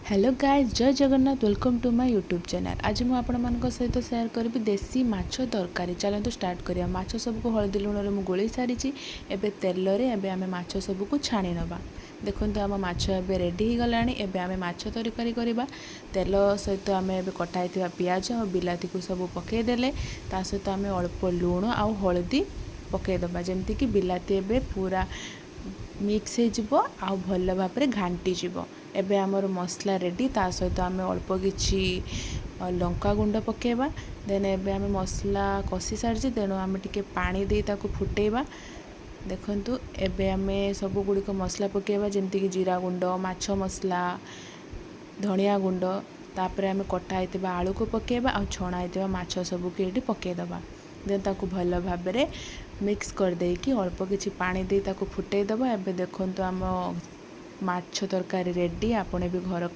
Hello guys, जय Jagannath. Welcome to my YouTube channel. आज मुझे आपण सहित सेयार करी देसी माछ तरकारी। चलते स्टार्ट करिया। माछ सबको हलदी लुण में गोल सारी एबे तेल रे एबे आमे माछ सबको छाणी नबा। देखो आम माछ एबे रेडी हो गलानी। एबे आमे माछ तरकारी करबा। तेल सहित आमे एबे कटाई पियाज और बिलाती को सब पकईदेले ता सहित आमे अल्प लुण आ हलदी पकईदबा जमती कि बिलाती एबे पूरा मिक्स हो आ भल भाव में घांटी जीवो। एबे आमर मसला रेडी ता सहित आमे अल्प किछि लंका गुंड पकेबा। देन एबे आमे मसला कषि सारी तेणु आमे टिके पानी दे ताको फुटेबा। देखंतु एबे आमे सब गुड़िक मसला पकेबा जमती कि जीरा गुंड, माछ मसला, धनिया गुंड, तापर आमे कटा होइतिबा आलू को पकेबा आ छणा होइतिबा माछ सब के एटी पकेदबा। देन ताको भल भाव में मिक्स कर देकी अल्प किछि पानी दे ताको फुटेदबा। एबे देखंतु आम माछ तरकारी रेडी। आपण भी घर